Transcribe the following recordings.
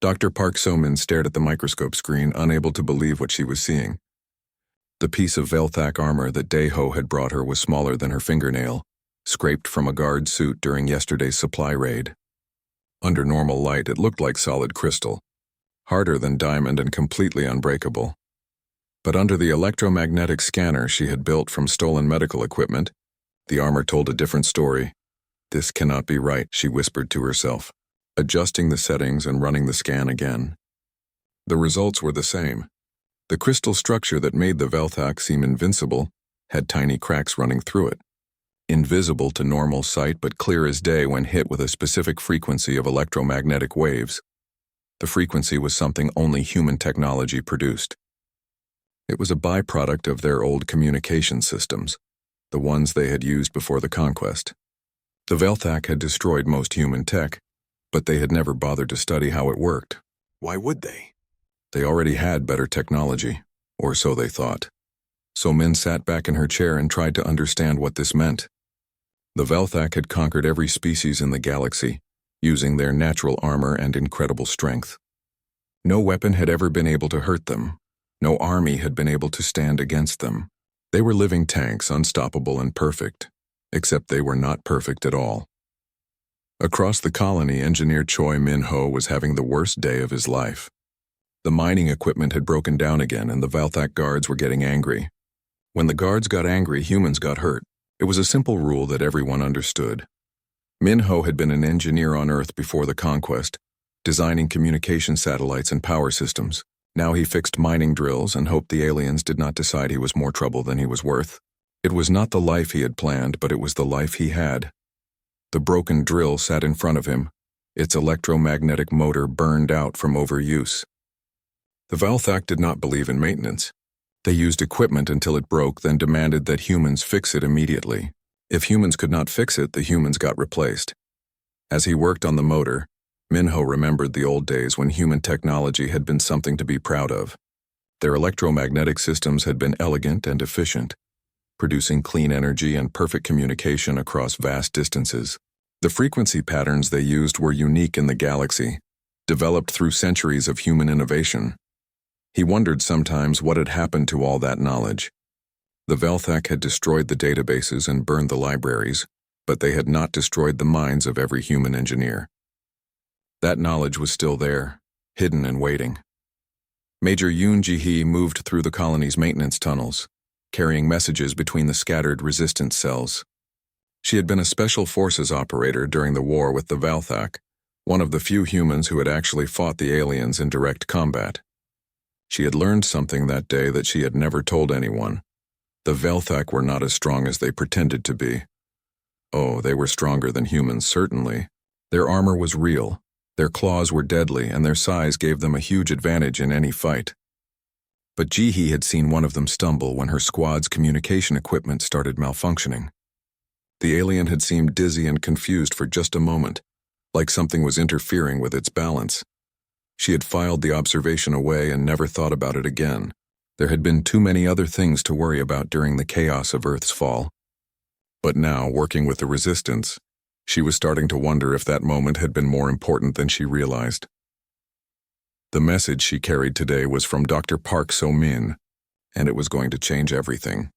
Dr. Park So-min stared at the microscope screen, unable to believe what she was seeing. The piece of Velthak armor that Daeho had brought her was smaller than her fingernail, scraped from a guard suit during yesterday's supply raid. Under normal light, it looked like solid crystal, harder than diamond and completely unbreakable. But under the electromagnetic scanner she had built from stolen medical equipment, the armor told a different story. "This cannot be right," she whispered to herself, adjusting the settings and running the scan again. The results were the same. The crystal structure that made the Velthak seem invincible had tiny cracks running through it. Invisible to normal sight but clear as day when hit with a specific frequency of electromagnetic waves. The frequency was something only human technology produced. It was a byproduct of their old communication systems, the ones they had used before the conquest. The Velthak had destroyed most human tech, but they had never bothered to study how it worked. Why would they? They already had better technology, or so they thought. So Min sat back in her chair and tried to understand what this meant. The Velthak had conquered every species in the galaxy, using their natural armor and incredible strength. No weapon had ever been able to hurt them. No army had been able to stand against them. They were living tanks, unstoppable and perfect, except they were not perfect at all. Across the colony, Engineer Choi Min-ho was having the worst day of his life. The mining equipment had broken down again, and the Velthak guards were getting angry. When the guards got angry, humans got hurt. It was a simple rule that everyone understood. Min-ho had been an engineer on Earth before the conquest, designing communication satellites and power systems. Now he fixed mining drills and hoped the aliens did not decide he was more trouble than he was worth. It was not the life he had planned, but it was the life he had. The broken drill sat in front of him, its electromagnetic motor burned out from overuse. The Velthak did not believe in maintenance. They used equipment until it broke, then demanded that humans fix it immediately. If humans could not fix it, the humans got replaced. As he worked on the motor, Min-ho remembered the old days when human technology had been something to be proud of. Their electromagnetic systems had been elegant and efficient, producing clean energy and perfect communication across vast distances. The frequency patterns they used were unique in the galaxy, developed through centuries of human innovation. He wondered sometimes what had happened to all that knowledge. The Velthak had destroyed the databases and burned the libraries, but they had not destroyed the minds of every human engineer. That knowledge was still there, hidden and waiting. Major Yoon Ji-hee moved through the colony's maintenance tunnels, carrying messages between the scattered resistance cells. She had been a special forces operator during the war with the Velthak, one of the few humans who had actually fought the aliens in direct combat. She had learned something that day that she had never told anyone. The Velthak were not as strong as they pretended to be. Oh, they were stronger than humans, certainly. Their armor was real, their claws were deadly, and their size gave them a huge advantage in any fight. But Ji-hee had seen one of them stumble when her squad's communication equipment started malfunctioning. The alien had seemed dizzy and confused for just a moment, like something was interfering with its balance. She had filed the observation away and never thought about it again. There had been too many other things to worry about during the chaos of Earth's fall. But now, working with the Resistance, she was starting to wonder if that moment had been more important than she realized. The message she carried today was from Dr. Park So-min, and it was going to change everything.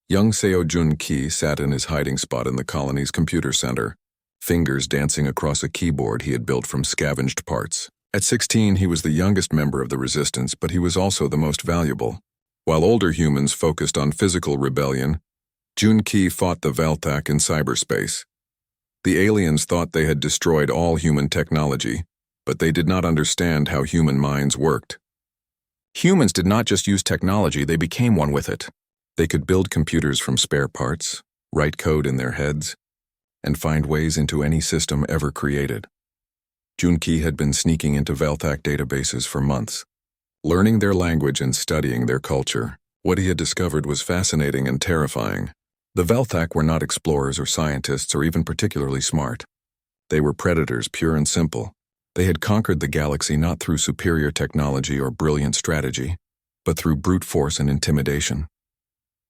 Young Seo Jun-ki sat in his hiding spot in the colony's computer center, fingers dancing across a keyboard he had built from scavenged parts. At 16, he was the youngest member of the Resistance, but he was also the most valuable. While older humans focused on physical rebellion, Jun-ki fought the Velthak in cyberspace. The aliens thought they had destroyed all human technology, but they did not understand how human minds worked. Humans did not just use technology, they became one with it. They could build computers from spare parts, write code in their heads, and find ways into any system ever created. Jun-ki had been sneaking into Velthak databases for months, learning their language and studying their culture. What he had discovered was fascinating and terrifying. The Velthak were not explorers or scientists or even particularly smart. They were predators, pure and simple. They had conquered the galaxy not through superior technology or brilliant strategy, but through brute force and intimidation.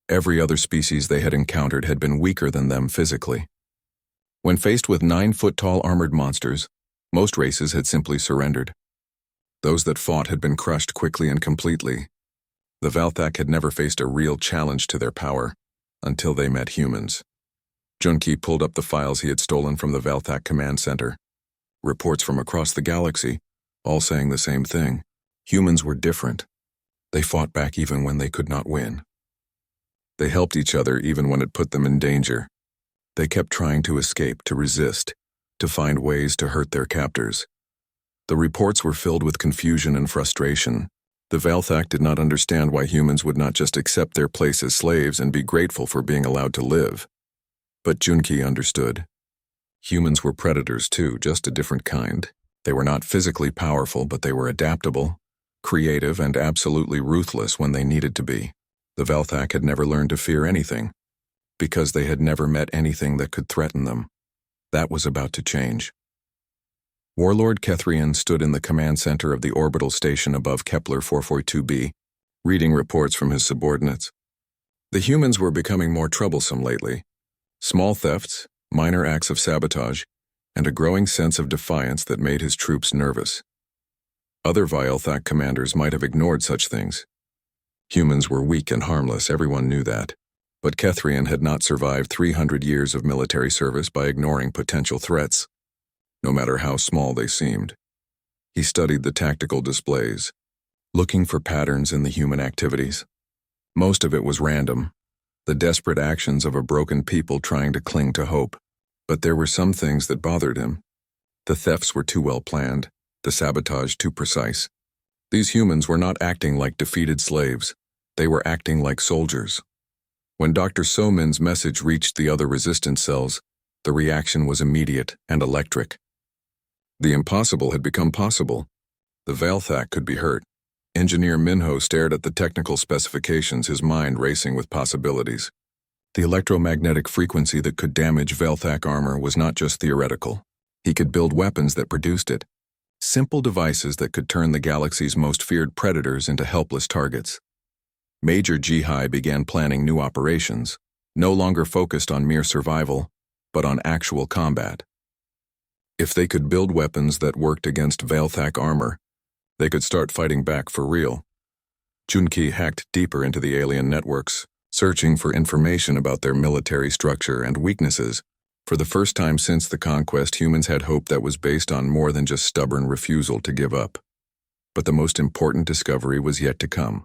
Every other species they had encountered had been weaker than them physically. When faced with 9-foot-tall armored monsters, Most races had simply surrendered. Those that fought had been crushed quickly and completely. The Valthak had never faced a real challenge to their power until they met humans. Junki pulled up the files he had stolen from the Valthak command center. Reports from across the galaxy, all saying the same thing. Humans were different. They fought back even when they could not win. They helped each other even when it put them in danger. They kept trying to escape, to resist, to find ways to hurt their captors. The reports were filled with confusion and frustration. The Valthak did not understand why humans would not just accept their place as slaves and be grateful for being allowed to live. But Junki understood. Humans were predators too, just a different kind. They were not physically powerful, but they were adaptable, creative, and absolutely ruthless when they needed to be. The Valthak had never learned to fear anything, because they had never met anything that could threaten them. That was about to change. Warlord Kethrian stood in the command center of the orbital station above Kepler 442b, reading reports from his subordinates. The humans were becoming more troublesome lately. Small thefts, minor acts of sabotage, and a growing sense of defiance that made his troops nervous. Other Valthak commanders might have ignored such things. Humans were weak and harmless, everyone knew that. But Kethrian had not survived 300 years of military service by ignoring potential threats, no matter how small they seemed. He studied the tactical displays, looking for patterns in the human activities. Most of it was random, the desperate actions of a broken people trying to cling to hope. But there were some things that bothered him. The thefts were too well planned, the sabotage too precise. These humans were not acting like defeated slaves. They were acting like soldiers. When Dr. Somin's message reached the other resistance cells, the reaction was immediate and electric. The impossible had become possible. The Valthak could be hurt. Engineer Minho stared at the technical specifications, his mind racing with possibilities. The electromagnetic frequency that could damage Valthak armor was not just theoretical. He could build weapons that produced it. Simple devices that could turn the galaxy's most feared predators into helpless targets. Major Jihai began planning new operations, no longer focused on mere survival, but on actual combat. If they could build weapons that worked against Valthak armor, they could start fighting back for real. Junki hacked deeper into the alien networks, searching for information about their military structure and weaknesses. For the first time since the conquest, humans had hope that was based on more than just stubborn refusal to give up. But the most important discovery was yet to come.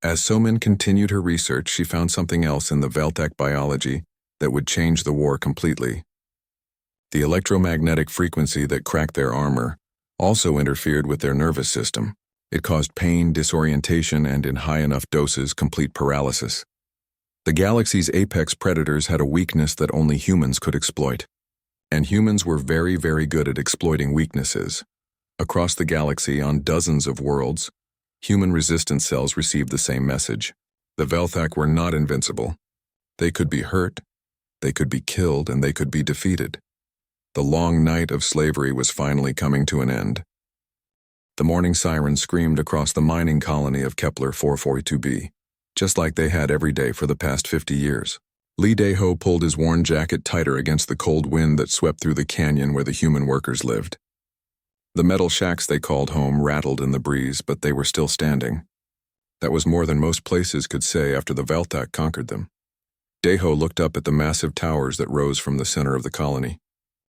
As Somin continued her research, she found something else in the Valthak biology that would change the war completely. The electromagnetic frequency that cracked their armor also interfered with their nervous system. It caused pain, disorientation, and in high enough doses, complete paralysis. The galaxy's apex predators had a weakness that only humans could exploit. And humans were very, very good at exploiting weaknesses. Across the galaxy, on dozens of worlds, human resistance cells received the same message. The Valthak were not invincible. They could be hurt, they could be killed, and they could be defeated. The long night of slavery was finally coming to an end. The morning sirens screamed across the mining colony of Kepler 442b, just like they had every day for the past 50 years. Lee Dae-ho pulled his worn jacket tighter against the cold wind that swept through the canyon where the human workers lived. The metal shacks they called home rattled in the breeze, but they were still standing. That was more than most places could say after the Valthak conquered them. Dae-ho looked up at the massive towers that rose from the center of the colony.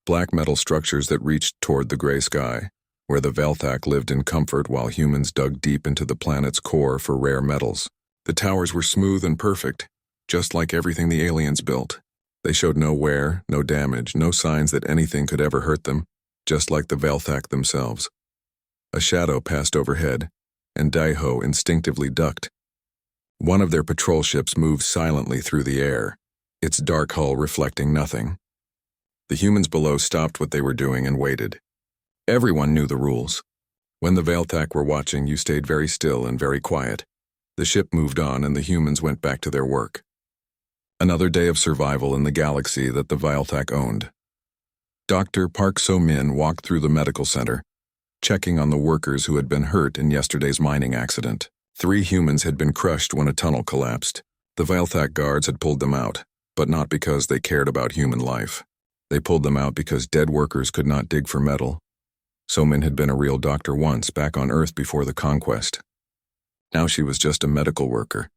Black metal structures that reached toward the gray sky, where the Valthak lived in comfort while humans dug deep into the planet's core for rare metals. The towers were smooth and perfect, just like everything the aliens built. They showed no wear, no damage, no signs that anything could ever hurt them, just like the Valthak themselves. A shadow passed overhead, and Dae-ho instinctively ducked. One of their patrol ships moved silently through the air, its dark hull reflecting nothing. The humans below stopped what they were doing and waited. Everyone knew the rules. When the Valthak were watching, you stayed very still and very quiet. The ship moved on and the humans went back to their work. Another day of survival in the galaxy that the Valthak owned. Dr. Park So-min walked through the medical center, checking on the workers who had been hurt in yesterday's mining accident. 3 humans had been crushed when a tunnel collapsed. The Valthak guards had pulled them out, but not because they cared about human life. They pulled them out because dead workers could not dig for metal, So-Min had been a real doctor once, back on Earth before the conquest. Now she was just a medical worker,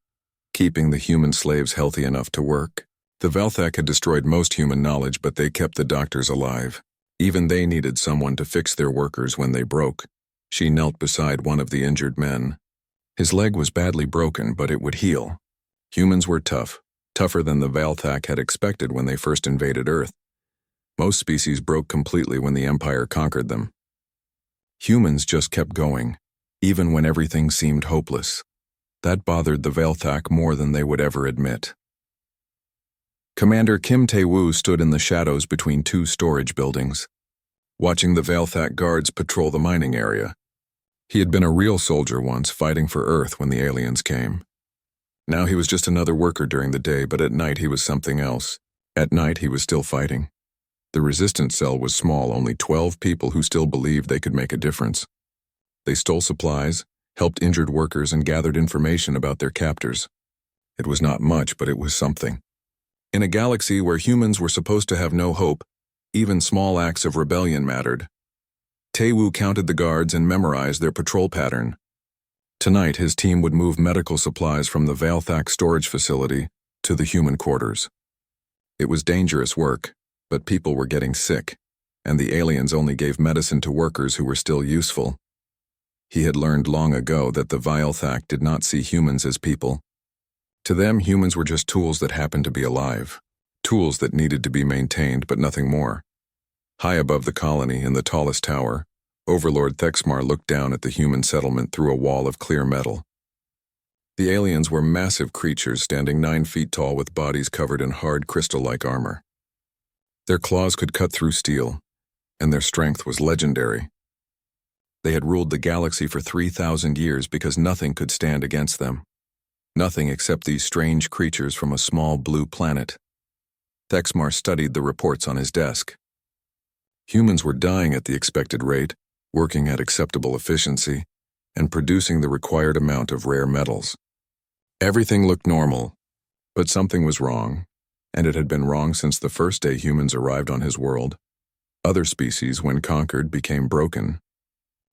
keeping the human slaves healthy enough to work. The Velthak had destroyed most human knowledge, but they kept the doctors alive. Even they needed someone to fix their workers when they broke. She knelt beside one of the injured men. His leg was badly broken, but it would heal. Humans were tough, tougher than the Velthak had expected when they first invaded Earth. Most species broke completely when the Empire conquered them. Humans just kept going, even when everything seemed hopeless. That bothered the Velthak more than they would ever admit. Commander Kim Tae-woo stood in the shadows between two storage buildings, watching the Velthak guards patrol the mining area. He had been a real soldier once, fighting for Earth when the aliens came. Now he was just another worker during the day, but at night he was something else. At night he was still fighting. The resistance cell was small, only 12 people who still believed they could make a difference. They stole supplies, helped injured workers, and gathered information about their captors. It was not much, but it was something. In a galaxy where humans were supposed to have no hope, even small acts of rebellion mattered. Tae-woo counted the guards and memorized their patrol pattern. Tonight, his team would move medical supplies from the Velthak storage facility to the human quarters. It was dangerous work, but people were getting sick, and the aliens only gave medicine to workers who were still useful. He had learned long ago that the Velthak did not see humans as people. To them, humans were just tools that happened to be alive, tools that needed to be maintained, but nothing more. High above the colony, in the tallest tower, Overlord Thexmar looked down at the human settlement through a wall of clear metal. The aliens were massive creatures standing 9 feet tall with bodies covered in hard crystal-like armor. Their claws could cut through steel, and their strength was legendary. They had ruled the galaxy for 3,000 years because nothing could stand against them. Nothing except these strange creatures from a small blue planet. Thexmar studied the reports on his desk. Humans were dying at the expected rate, working at acceptable efficiency, and producing the required amount of rare metals. Everything looked normal, but something was wrong, and it had been wrong since the first day humans arrived on his world. Other species, when conquered, became broken.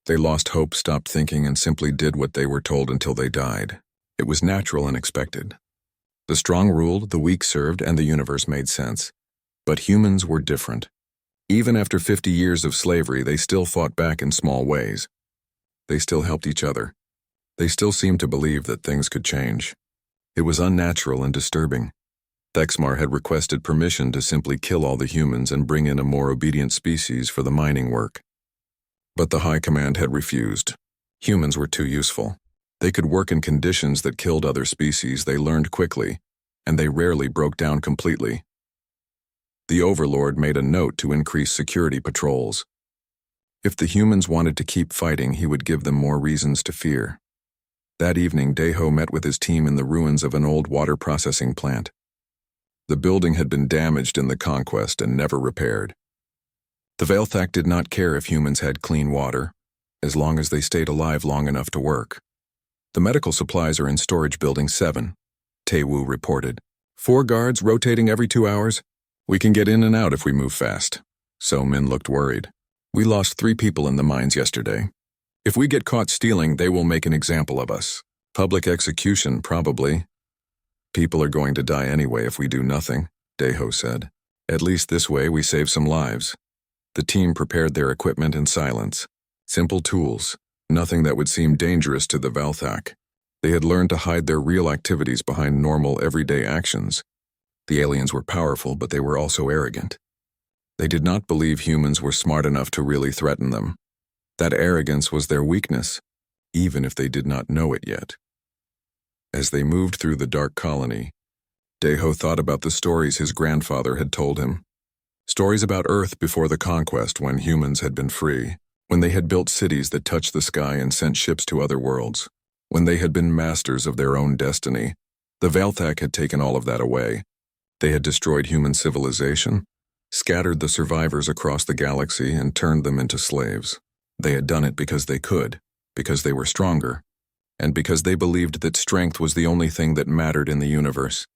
They lost hope, stopped thinking, and simply did what they were told until they died. It was natural and expected. The strong ruled, the weak served, and the universe made sense. But humans were different. Even after 50 years of slavery, they still fought back in small ways. They still helped each other. They still seemed to believe that things could change. It was unnatural and disturbing. Thexmar had requested permission to simply kill all the humans and bring in a more obedient species for the mining work. But the High Command had refused. Humans were too useful. They could work in conditions that killed other species. They learned quickly, and they rarely broke down completely. The Overlord made a note to increase security patrols. If the humans wanted to keep fighting, he would give them more reasons to fear. That evening, Daeho met with his team in the ruins of an old water processing plant. The building had been damaged in the conquest and never repaired. The Velthak did not care if humans had clean water, as long as they stayed alive long enough to work. The medical supplies are in Storage Building 7, Tae-woo reported. 4 guards rotating every 2 hours? We can get in and out if we move fast. So-Min looked worried. We lost 3 people in the mines yesterday. If we get caught stealing, they will make an example of us. Public execution, probably. People are going to die anyway if we do nothing, Daeho said. At least this way we save some lives. The team prepared their equipment in silence. Simple tools, nothing that would seem dangerous to the Velthak. They had learned to hide their real activities behind normal, everyday actions. The aliens were powerful, but they were also arrogant. They did not believe humans were smart enough to really threaten them. That arrogance was their weakness, even if they did not know it yet. As they moved through the dark colony, Daeho thought about the stories his grandfather had told him. Stories about Earth before the conquest, when humans had been free, when they had built cities that touched the sky and sent ships to other worlds, when they had been masters of their own destiny. The Velthak had taken all of that away. They had destroyed human civilization, scattered the survivors across the galaxy, and turned them into slaves. They had done it because they could, because they were stronger, and because they believed that strength was the only thing that mattered in the universe.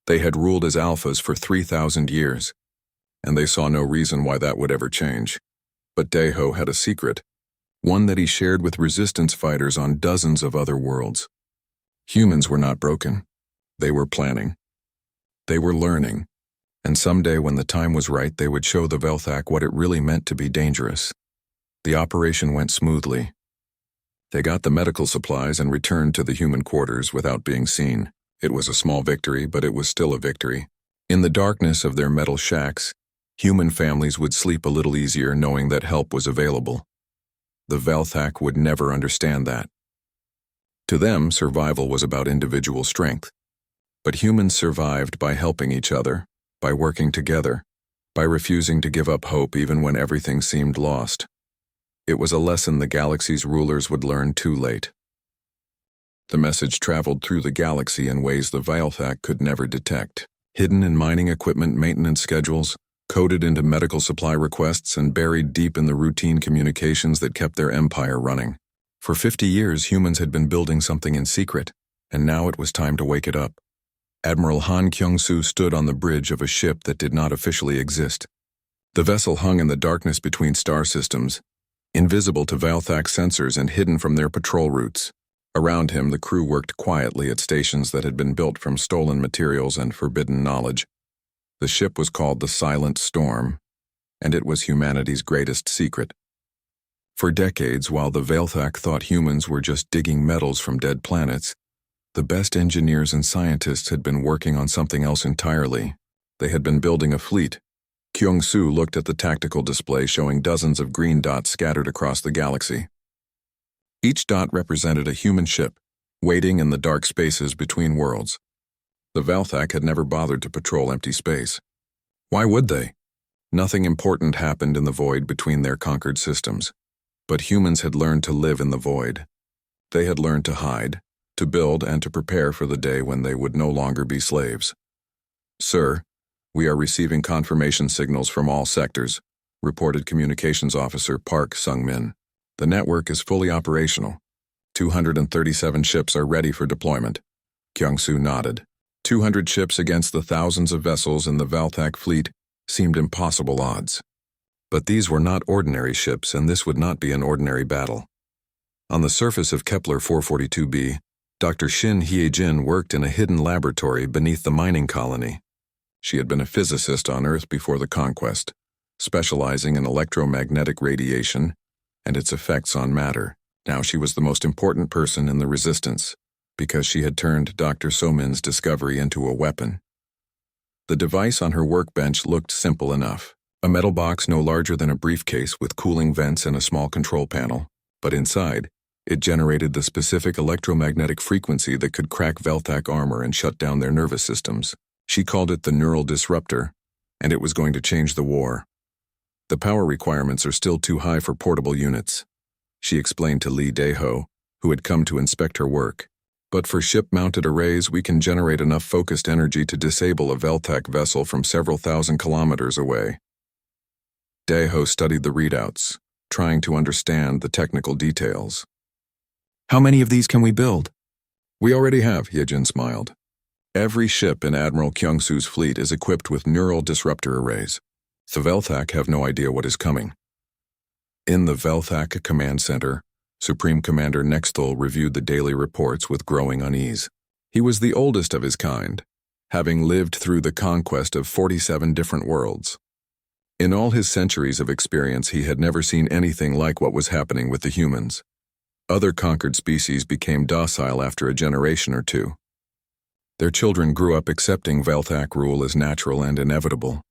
They had ruled as alphas for 3,000 years, and they saw no reason why that would ever change. But Daeho had a secret, one that he shared with resistance fighters on dozens of other worlds. Humans were not broken. They were planning. They were learning. And someday when the time was right, they would show the Velthak what it really meant to be dangerous. The operation went smoothly. They got the medical supplies and returned to the human quarters without being seen. It was a small victory, but it was still a victory. In the darkness of their metal shacks, human families would sleep a little easier knowing that help was available. The Velthak would never understand that. To them, survival was about individual strength. But humans survived by helping each other, by working together, by refusing to give up hope even when everything seemed lost. It was a lesson the galaxy's rulers would learn too late. The message traveled through the galaxy in ways the Velthak could never detect, hidden in mining equipment maintenance schedules, coded into medical supply requests, and buried deep in the routine communications that kept their empire running. For 50 years, humans had been building something in secret, and now it was time to wake it up. Admiral Han Kyung-soo stood on the bridge of a ship that did not officially exist. The vessel hung in the darkness between star systems, invisible to Velthak sensors and hidden from their patrol routes. Around him, the crew worked quietly at stations that had been built from stolen materials and forbidden knowledge. The ship was called the Silent Storm, and it was humanity's greatest secret. For decades, while the Velthak thought humans were just digging metals from dead planets, the best engineers and scientists had been working on something else entirely. They had been building a fleet. Kyung-soo looked at the tactical display showing dozens of green dots scattered across the galaxy. Each dot represented a human ship, waiting in the dark spaces between worlds. The Velthak had never bothered to patrol empty space. Why would they? Nothing important happened in the void between their conquered systems. But humans had learned to live in the void. They had learned to hide, to build, and to prepare for the day when they would no longer be slaves. "Sir, we are receiving confirmation signals from all sectors," reported Communications Officer Park Sung-min. "The network is fully operational. 237 ships are ready for deployment." Kyung-soo nodded. 200 ships against the thousands of vessels in the Velthak fleet seemed impossible odds. But these were not ordinary ships, and this would not be an ordinary battle. On the surface of Kepler 442b, Dr. Shin Hye-jin worked in a hidden laboratory beneath the mining colony. She had been a physicist on Earth before the conquest, specializing in electromagnetic radiation and its effects on matter. Now she was the most important person in the resistance, because she had turned Dr. Somin's discovery into a weapon. The device on her workbench looked simple enough. A metal box no larger than a briefcase with cooling vents and a small control panel. But inside, it generated the specific electromagnetic frequency that could crack Velthak armor and shut down their nervous systems. She called it the neural disruptor, and it was going to change the war. "The power requirements are still too high for portable units," she explained to Lee Daeho, who had come to inspect her work. "But for ship-mounted arrays, we can generate enough focused energy to disable a Velthak vessel from several thousand kilometers away." Daeho studied the readouts, trying to understand the technical details. "How many of these can we build?" "We already have," Hyejin smiled. "Every ship in Admiral Kyung-soo's fleet is equipped with neural disruptor arrays. The Velthak have no idea what is coming." In the Velthak Command Center, Supreme Commander Nexthul reviewed the daily reports with growing unease. He was the oldest of his kind, having lived through the conquest of 47 different worlds. In all his centuries of experience, he had never seen anything like what was happening with the humans. Other conquered species became docile after a generation or two. Their children grew up accepting Velthak rule as natural and inevitable.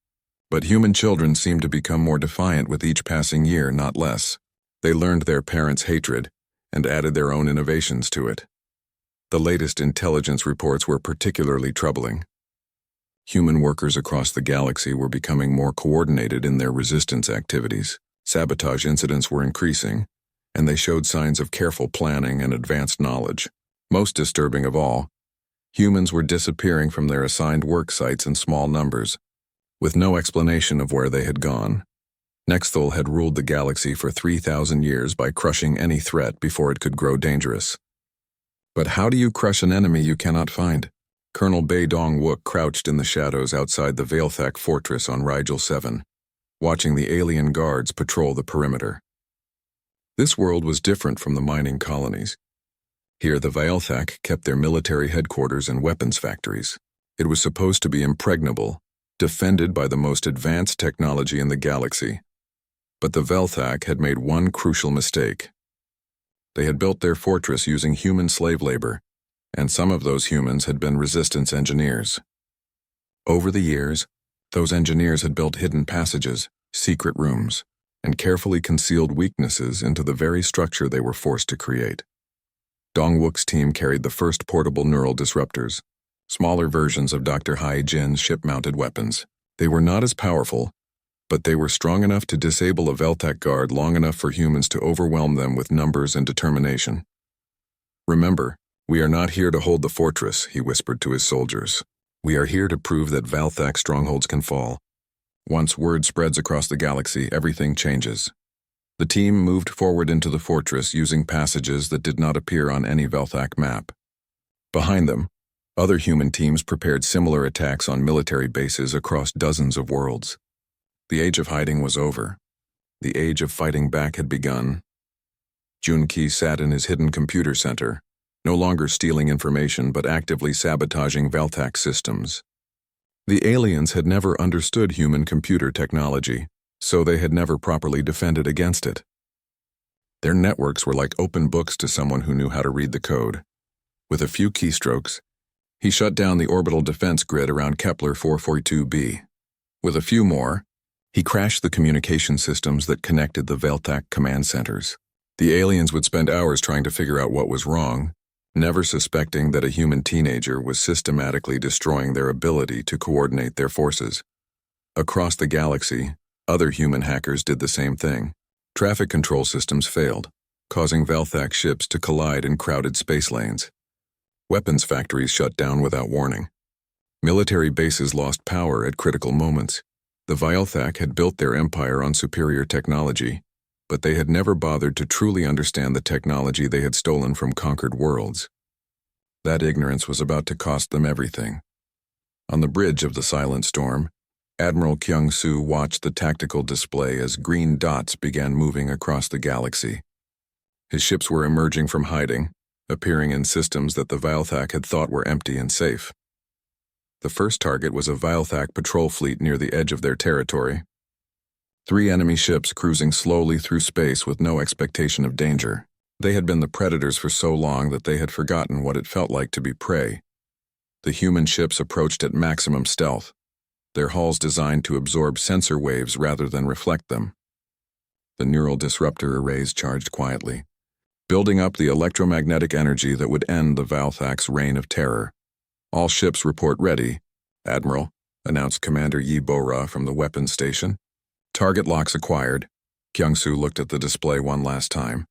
But human children seemed to become more defiant with each passing year, not less. They learned their parents' hatred and added their own innovations to it. The latest intelligence reports were particularly troubling. Human workers across the galaxy were becoming more coordinated in their resistance activities. Sabotage incidents were increasing, and they showed signs of careful planning and advanced knowledge. Most disturbing of all, humans were disappearing from their assigned work sites in small numbers, with no explanation of where they had gone. Nexthul had ruled the galaxy for 3,000 years by crushing any threat before it could grow dangerous. But how do you crush an enemy you cannot find? Colonel Bae Dong-wook crouched in the shadows outside the Velthak fortress on Rigel 7. watching the alien guards patrol the perimeter. This world was different from the mining colonies. Here the Vaelthak kept their military headquarters and weapons factories. It was supposed to be impregnable, defended by the most advanced technology in the galaxy. But the Vaelthak had made one crucial mistake. They had built their fortress using human slave labor, and some of those humans had been resistance engineers. Over the years, those engineers had built hidden passages, secret rooms, and carefully concealed weaknesses into the very structure they were forced to create. Dongwook's team carried the first portable neural disruptors, smaller versions of Dr. Hai Jin's ship-mounted weapons. They were not as powerful, but they were strong enough to disable a Vaelthak guard long enough for humans to overwhelm them with numbers and determination. "Remember, we are not here to hold the fortress," he whispered to his soldiers. "We are here to prove that Vaelthak strongholds can fall. Once word spreads across the galaxy, everything changes." The team moved forward into the fortress using passages that did not appear on any Vaelthak map. Behind them, other human teams prepared similar attacks on military bases across dozens of worlds. The age of hiding was over. The age of fighting back had begun. Junki sat in his hidden computer center, no longer stealing information but actively sabotaging Vaelthak systems. The aliens had never understood human computer technology, so they had never properly defended against it. Their networks were like open books to someone who knew how to read the code. With a few keystrokes, he shut down the orbital defense grid around Kepler 442b. With a few more, he crashed the communication systems that connected the Vaelthak command centers. The aliens would spend hours trying to figure out what was wrong, never suspecting that a human teenager was systematically destroying their ability to coordinate their forces. Across the galaxy, other human hackers did the same thing. Traffic control systems failed, causing Vaelthak ships to collide in crowded space lanes. Weapons factories shut down without warning. Military bases lost power at critical moments. The Vaelthak had built their empire on superior technology, but they had never bothered to truly understand the technology they had stolen from conquered worlds. That ignorance was about to cost them everything. On the bridge of the Silent Storm, Admiral Kyung-soo watched the tactical display as green dots began moving across the galaxy. His ships were emerging from hiding, appearing in systems that the Vaelthak had thought were empty and safe. The first target was a Vaelthak patrol fleet near the edge of their territory. 3 enemy ships cruising slowly through space with no expectation of danger. They had been the predators for so long that they had forgotten what it felt like to be prey. The human ships approached at maximum stealth, their hulls designed to absorb sensor waves rather than reflect them. The neural disruptor arrays charged quietly, building up the electromagnetic energy that would end the Vaelthak's reign of terror. "All ships report ready, Admiral," announced Commander Yi Bora from the weapons station. "Target locks acquired." Kyung-soo looked at the display one last time,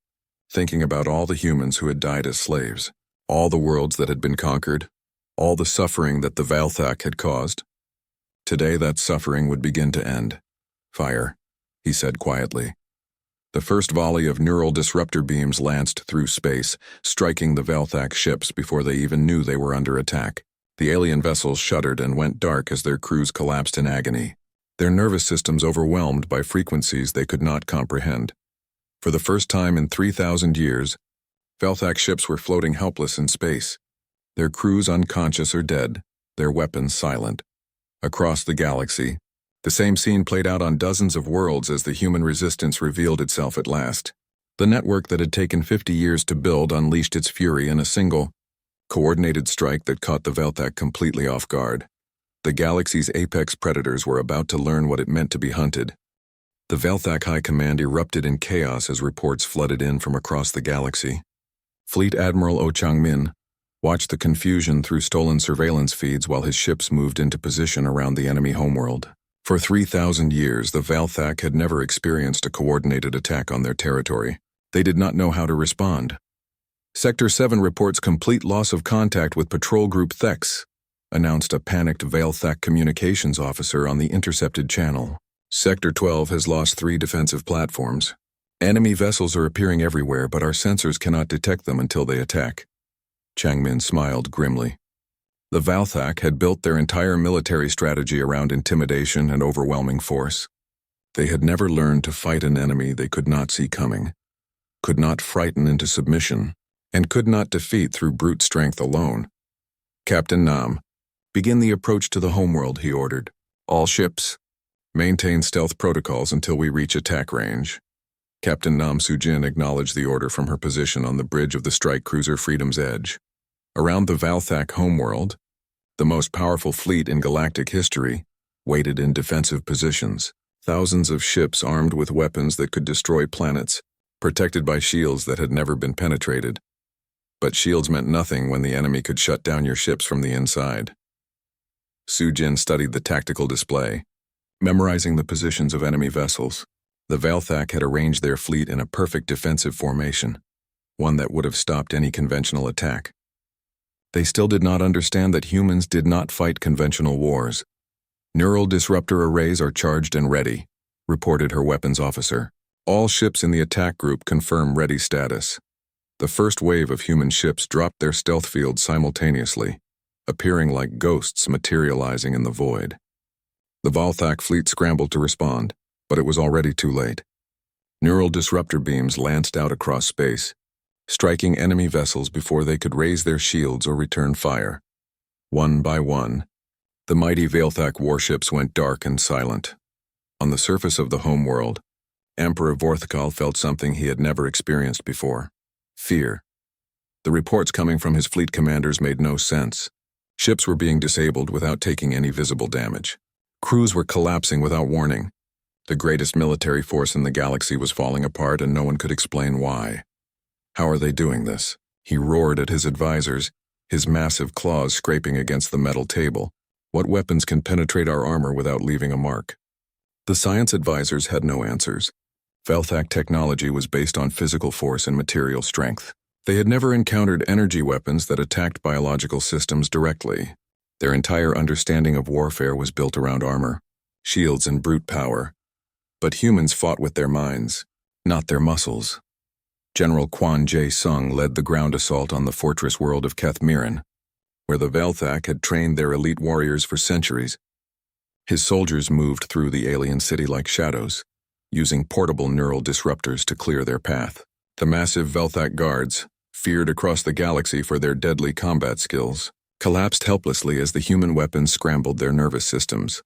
thinking about all the humans who had died as slaves, all the worlds that had been conquered, all the suffering that the Vaelthak had caused. Today that suffering would begin to end. "Fire," he said quietly. The first volley of neural disruptor beams lanced through space, striking the Vaelthak ships before they even knew they were under attack. The alien vessels shuddered and went dark as their crews collapsed in agony, their nervous systems overwhelmed by frequencies they could not comprehend. For the first time in 3,000 years, Vaelthak ships were floating helpless in space, their crews unconscious or dead, their weapons silent. Across the galaxy, the same scene played out on dozens of worlds as the human resistance revealed itself at last. The network that had taken 50 years to build unleashed its fury in a single, coordinated strike that caught the Vaelthak completely off guard. The galaxy's apex predators were about to learn what it meant to be hunted. The Vaelthak High Command erupted in chaos as reports flooded in from across the galaxy. Fleet Admiral Oh Chang-min watched the confusion through stolen surveillance feeds while his ships moved into position around the enemy homeworld. For 3,000 years, the Vaelthak had never experienced a coordinated attack on their territory. They did not know how to respond. "Sector 7 reports complete loss of contact with Patrol Group Thex," announced a panicked Vaelthak communications officer on the intercepted channel. "Sector 12 has lost 3 defensive platforms. Enemy vessels are appearing everywhere, but our sensors cannot detect them until they attack." Changmin smiled grimly. The Vaelthak had built their entire military strategy around intimidation and overwhelming force. They had never learned to fight an enemy they could not see coming, could not frighten into submission, and could not defeat through brute strength alone. "Captain Nam, begin the approach to the homeworld," he ordered. "All ships, maintain stealth protocols until we reach attack range." Captain Nam Sujin acknowledged the order from her position on the bridge of the strike cruiser Freedom's Edge. Around the Valthak homeworld, the most powerful fleet in galactic history, waited in defensive positions. Thousands of ships armed with weapons that could destroy planets, protected by shields that had never been penetrated. But shields meant nothing when the enemy could shut down your ships from the inside. Sujin studied the tactical display, memorizing the positions of enemy vessels. The Valthak had arranged their fleet in a perfect defensive formation, one that would have stopped any conventional attack. They still did not understand that humans did not fight conventional wars. "Neural disruptor arrays are charged and ready," reported her weapons officer. "All ships in the attack group confirm ready status." The first wave of human ships dropped their stealth fields simultaneously, appearing like ghosts materializing in the void. The Valthak fleet scrambled to respond, but it was already too late. Neural disruptor beams lanced out across space, striking enemy vessels before they could raise their shields or return fire. One by one, the mighty Valthak warships went dark and silent. On the surface of the homeworld, Emperor Vorthkal felt something he had never experienced before: fear. The reports coming from his fleet commanders made no sense. Ships were being disabled without taking any visible damage. Crews were collapsing without warning. The greatest military force in the galaxy was falling apart, and no one could explain why. "How are they doing this?" He roared at his advisors, his massive claws scraping against the metal table. "What weapons can penetrate our armor without leaving a mark?" The science advisors had no answers. Valthak technology was based on physical force and material strength. They had never encountered energy weapons that attacked biological systems directly. Their entire understanding of warfare was built around armor, shields, and brute power. But humans fought with their minds, not their muscles. General Quan Jae-sung led the ground assault on the fortress world of Kethmiran, where the Valthak had trained their elite warriors for centuries. His soldiers moved through the alien city like shadows, using portable neural disruptors to clear their path. The massive Valthak guards, feared across the galaxy for their deadly combat skills, collapsed helplessly as the human weapons scrambled their nervous systems.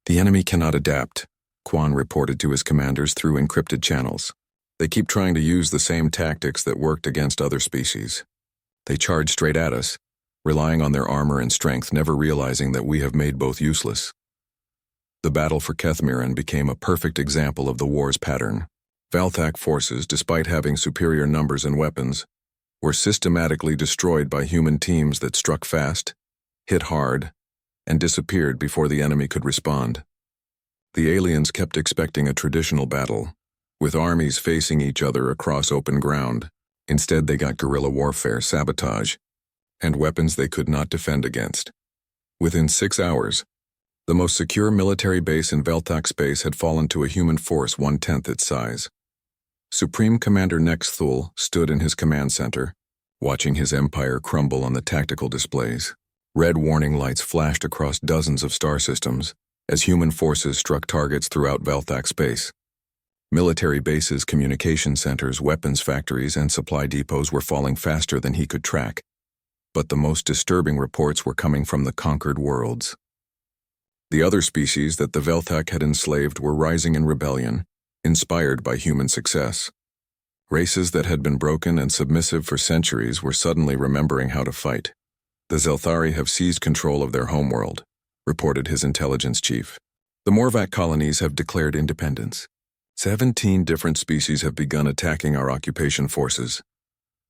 "The enemy cannot adapt," Quan reported to his commanders through encrypted channels. "They keep trying to use the same tactics that worked against other species. They charge straight at us, relying on their armor and strength, never realizing that we have made both useless." The battle for Kethmiran became a perfect example of the war's pattern. Valthak forces, despite having superior numbers and weapons, were systematically destroyed by human teams that struck fast, hit hard, and disappeared before the enemy could respond. The aliens kept expecting a traditional battle, with armies facing each other across open ground. Instead, they got guerrilla warfare, sabotage, and weapons they could not defend against. Within 6 hours, the most secure military base in Valthak space had fallen to a human force 1/10 its size. Supreme Commander Nexthul stood in his command center, watching his empire crumble on the tactical displays. Red warning lights flashed across dozens of star systems as human forces struck targets throughout Valthak space. Military bases, communication centers, weapons factories, and supply depots were falling faster than he could track. But the most disturbing reports were coming from the conquered worlds. The other species that the Valthak had enslaved were rising in rebellion, inspired by human success. Races that had been broken and submissive for centuries were suddenly remembering how to fight. "The Zelthari have seized control of their homeworld," reported his intelligence chief. "The Morvac colonies have declared independence. 17 different species have begun attacking our occupation forces."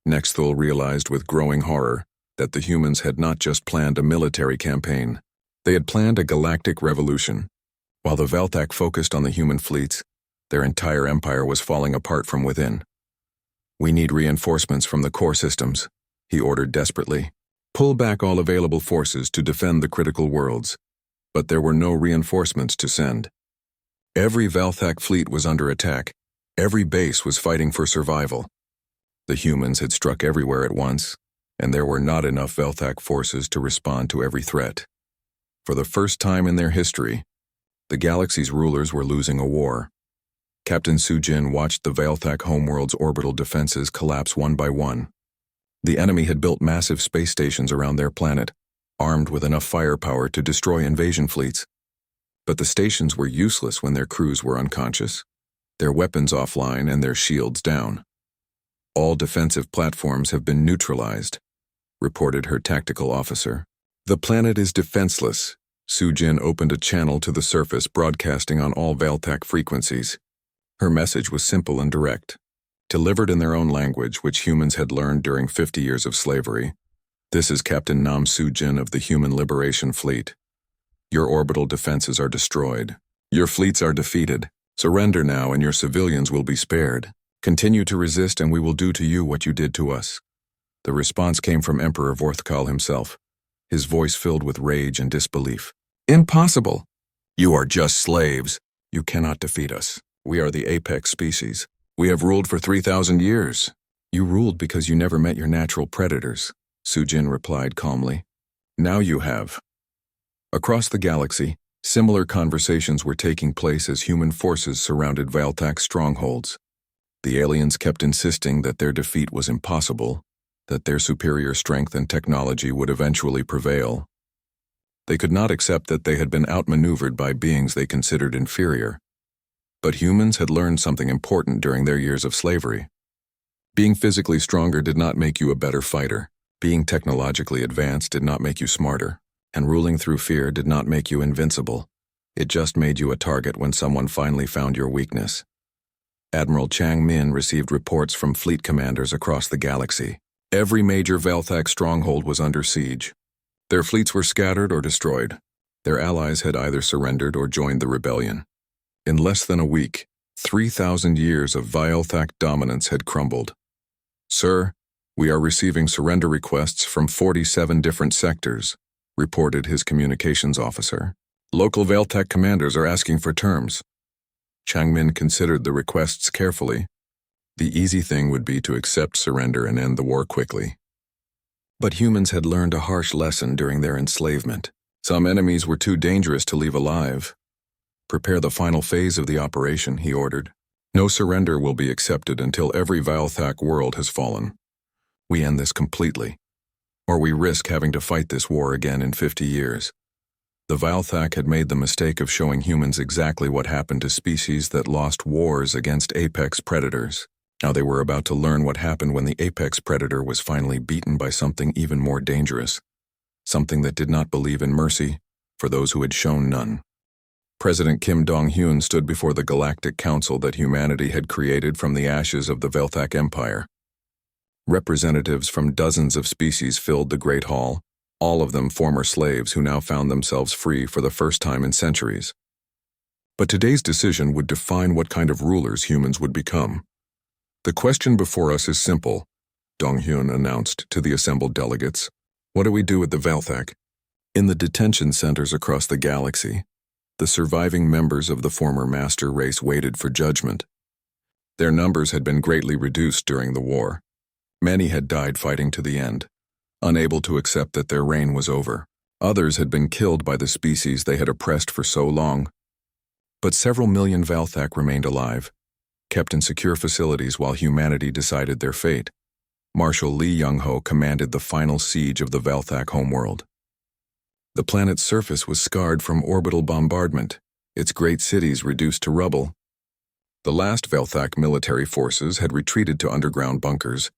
Nexthul realized with growing horror that the humans had not just planned a military campaign. They had planned a galactic revolution. While the Valthak focused on the human fleets, their entire empire was falling apart from within. "We need reinforcements from the core systems," he ordered desperately. "Pull back all available forces to defend the critical worlds." But there were no reinforcements to send. Every Valthak fleet was under attack. Every base was fighting for survival. The humans had struck everywhere at once, and there were not enough Valthak forces to respond to every threat. For the first time in their history, The galaxy's rulers were losing a war. Captain Sujin watched the Veilthak homeworld's orbital defenses collapse one by one. The enemy had built massive space stations around their planet, armed with enough firepower to destroy invasion fleets. But the stations were useless when their crews were unconscious, their weapons offline and their shields down. "All defensive platforms have been neutralized," reported her tactical officer. "The planet is defenseless." Sujin opened a channel to the surface, broadcasting on all Veilthak frequencies. Her message was simple and direct, delivered in their own language, which humans had learned during 50 years of slavery. "This is Captain Nam Sujin of the Human Liberation Fleet. Your orbital defenses are destroyed. Your fleets are defeated. Surrender now and your civilians will be spared. Continue to resist and we will do to you what you did to us." The response came from Emperor Vorthkal himself, his voice filled with rage and disbelief. "Impossible! You are just slaves. You cannot defeat us. We are the apex species. We have ruled for 3,000 years. You ruled because you never met your natural predators," Sujin replied calmly. "Now you have." Across the galaxy, similar conversations were taking place as human forces surrounded Veilthak's strongholds. The aliens kept insisting that their defeat was impossible, that their superior strength and technology would eventually prevail. They could not accept that they had been outmaneuvered by beings they considered inferior. But humans had learned something important during their years of slavery. Being physically stronger did not make you a better fighter. Being technologically advanced did not make you smarter. And ruling through fear did not make you invincible. It just made you a target when someone finally found your weakness. Admiral Chang Min received reports from fleet commanders across the galaxy. Every major Veilthak stronghold was under siege. Their fleets were scattered or destroyed. Their allies had either surrendered or joined the rebellion. In less than a week, 3,000 years of Veilthak dominance had crumbled. "Sir, we are receiving surrender requests from 47 different sectors," reported his communications officer. "Local Veilthak commanders are asking for terms." Changmin considered the requests carefully. The easy thing would be to accept surrender and end the war quickly. But humans had learned a harsh lesson during their enslavement. Some enemies were too dangerous to leave alive. "Prepare the final phase of the operation," he ordered. "No surrender will be accepted until every Veilthak world has fallen. We end this completely, or we risk having to fight this war again in 50 years. The Veilthak had made the mistake of showing humans exactly what happened to species that lost wars against apex predators. Now they were about to learn what happened when the apex predator was finally beaten by something even more dangerous, something that did not believe in mercy for those who had shown none. President Kim Dong-hyun stood before the Galactic Council that humanity had created from the ashes of the Veilthak Empire. Representatives from dozens of species filled the Great Hall, all of them former slaves who now found themselves free for the first time in centuries. But today's decision would define what kind of rulers humans would become. "The question before us is simple," Dong-hyun announced to the assembled delegates. "What do we do with the Veilthak?" In the detention centers across the galaxy, the surviving members of the former master race waited for judgment. Their numbers had been greatly reduced during the war. Many had died fighting to the end, unable to accept that their reign was over. Others had been killed by the species they had oppressed for so long. But several million Veilthak remained alive, kept in secure facilities while humanity decided their fate. Marshal Lee Young-ho commanded the final siege of the Veilthak homeworld. The planet's surface was scarred from orbital bombardment, its great cities reduced to rubble. The last Veilthak military forces had retreated to underground bunkers,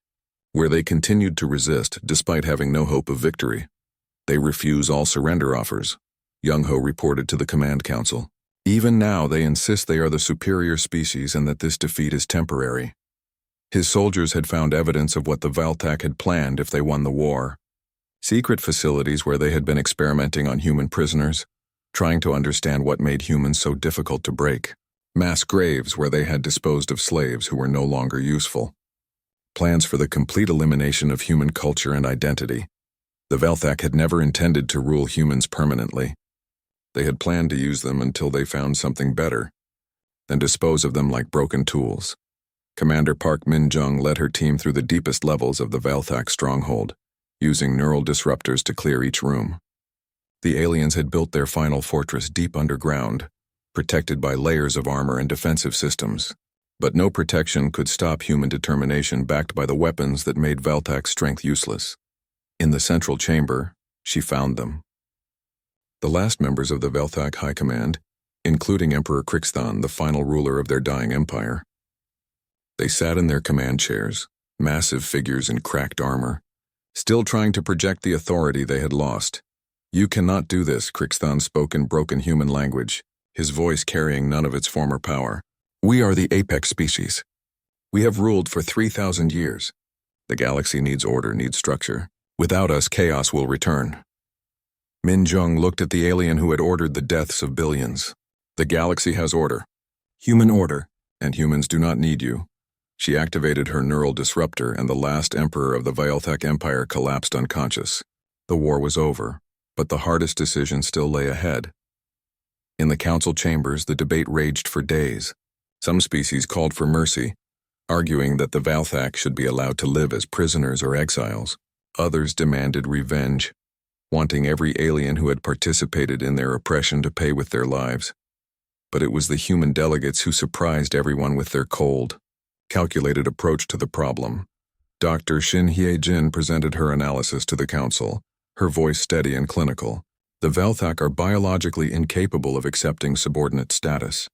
where they continued to resist despite having no hope of victory. "They refuse all surrender offers," Young-ho reported to the Command Council. "Even now they insist they are the superior species and that this defeat is temporary." His soldiers had found evidence of what the Veilthak had planned if they won the war. Secret facilities where they had been experimenting on human prisoners, trying to understand what made humans so difficult to break. Mass graves where they had disposed of slaves who were no longer useful. Plans for the complete elimination of human culture and identity. The Veilthak had never intended to rule humans permanently. They had planned to use them until they found something better, then dispose of them like broken tools. Commander Park Min-jung led her team through the deepest levels of the Veilthak stronghold, using neural disruptors to clear each room. The aliens had built their final fortress deep underground, protected by layers of armor and defensive systems. But no protection could stop human determination backed by the weapons that made Veltak's strength useless. In the central chamber, she found them. The last members of the Veltak High Command, including Emperor Crixthon, the final ruler of their dying empire. They sat in their command chairs, massive figures in cracked armor, still trying to project the authority they had lost. "You cannot do this," Crixthon spoke in broken human language, his voice carrying none of its former power. "We are the apex species. We have ruled for 3,000 years. The galaxy needs order, needs structure. Without us, chaos will return." Min Jung looked at the alien who had ordered the deaths of billions. "The galaxy has order. Human order, and humans do not need you." She activated her neural disruptor, and the last emperor of the Veltak Empire collapsed unconscious. The war was over, but the hardest decision still lay ahead. In the council chambers, the debate raged for days. Some species called for mercy, arguing that the Veltak should be allowed to live as prisoners or exiles. Others demanded revenge, wanting every alien who had participated in their oppression to pay with their lives. But it was the human delegates who surprised everyone with their cold, calculated approach to the problem. Dr. Shin Hye-jin presented her analysis to the council, her voice steady and clinical. The Veltak are biologically incapable of accepting subordinate status.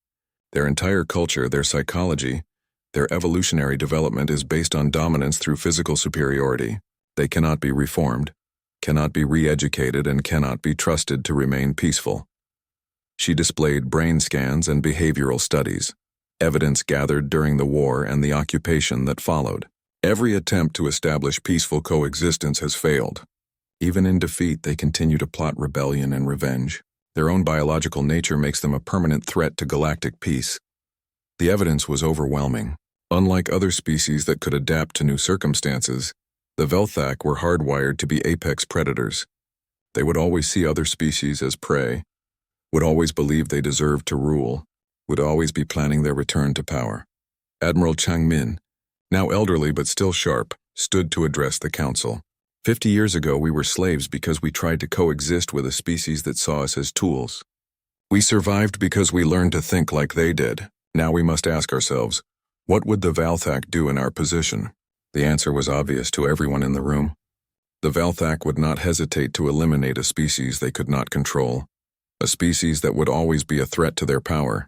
Their entire culture, their psychology, their evolutionary development is based on dominance through physical superiority. They cannot be reformed, cannot be re-educated, and cannot be trusted to remain peaceful. She displayed brain scans and behavioral studies, evidence gathered during the war and the occupation that followed. Every attempt to establish peaceful coexistence has failed. Even in defeat, they continue to plot rebellion and revenge. Their own biological nature makes them a permanent threat to galactic peace. The evidence was overwhelming. Unlike other species that could adapt to new circumstances, the Veltak were hardwired to be apex predators. They would always see other species as prey, would always believe they deserved to rule, would always be planning their return to power. Admiral Chang Min, now elderly but still sharp, stood to address the council. 50 years ago, we were slaves because we tried to coexist with a species that saw us as tools. We survived because we learned to think like they did. Now we must ask ourselves, what would the Veltak do in our position? The answer was obvious to everyone in the room. The Veltak would not hesitate to eliminate a species they could not control, a species that would always be a threat to their power.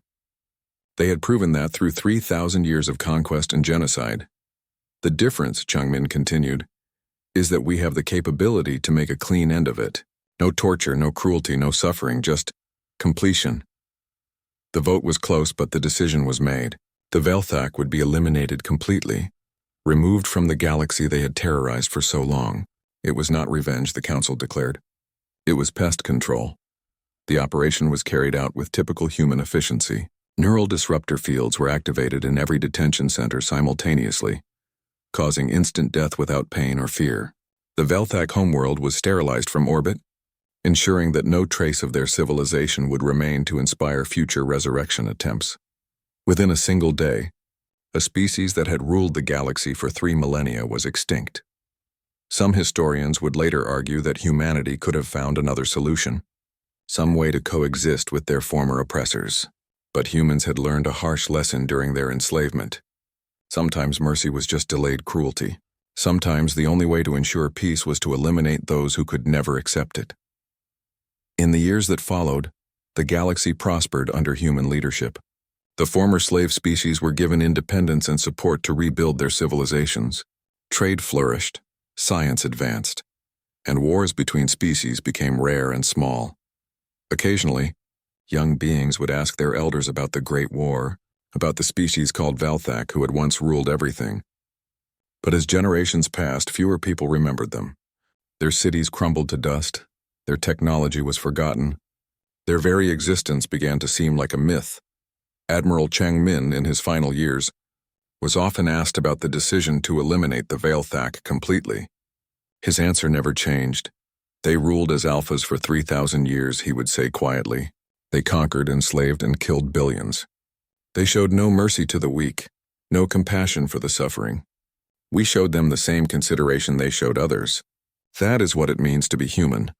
They had proven that through 3,000 years of conquest and genocide. The difference, Changmin continued, is that we have the capability to make a clean end of it. No torture, no cruelty, no suffering, just completion. The vote was close, but the decision was made. The Veltak would be eliminated completely, removed from the galaxy they had terrorized for so long. It was not revenge, the council declared. It was pest control. The operation was carried out with typical human efficiency. Neural disruptor fields were activated in every detention center simultaneously, causing instant death without pain or fear. The Veltak homeworld was sterilized from orbit, ensuring that no trace of their civilization would remain to inspire future resurrection attempts. Within a single day, a species that had ruled the galaxy for 3 millennia was extinct. Some historians would later argue that humanity could have found another solution, some way to coexist with their former oppressors. But humans had learned a harsh lesson during their enslavement. Sometimes mercy was just delayed cruelty. Sometimes the only way to ensure peace was to eliminate those who could never accept it. In the years that followed, the galaxy prospered under human leadership. The former slave species were given independence and support to rebuild their civilizations. Trade flourished, science advanced, and wars between species became rare and small. Occasionally, young beings would ask their elders about the Great War, about the species called Veltak who had once ruled everything. But as generations passed, fewer people remembered them. Their cities crumbled to dust, their technology was forgotten, their very existence began to seem like a myth. Admiral Chang Min, in his final years, was often asked about the decision to eliminate the Veltak completely. His answer never changed. They ruled as alphas for 3,000 years, he would say quietly. They conquered, enslaved, and killed billions. They showed no mercy to the weak, no compassion for the suffering. We showed them the same consideration they showed others. That is what it means to be human.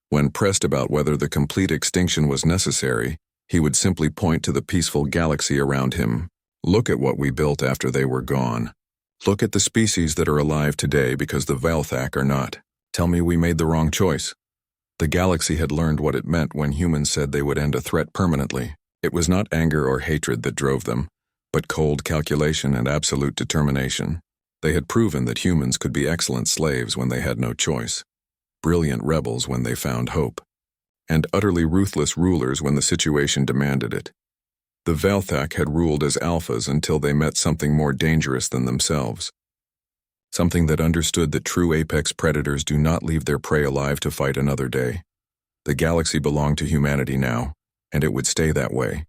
When pressed about whether the complete extinction was necessary, He would simply point to the peaceful galaxy around him. Look at what we built after they were gone. Look at the species that are alive today because the Velthak are not. Tell me we made the wrong choice. The galaxy had learned what it meant when humans said they would end a threat permanently. It was not anger or hatred that drove them, but cold calculation and absolute determination. They had proven that humans could be excellent slaves when they had no choice, brilliant rebels when they found hope, and utterly ruthless rulers when the situation demanded it. The Velthak had ruled as alphas until they met something more dangerous than themselves. Something that understood that true apex predators do not leave their prey alive to fight another day. The galaxy belonged to humanity now, and it would stay that way.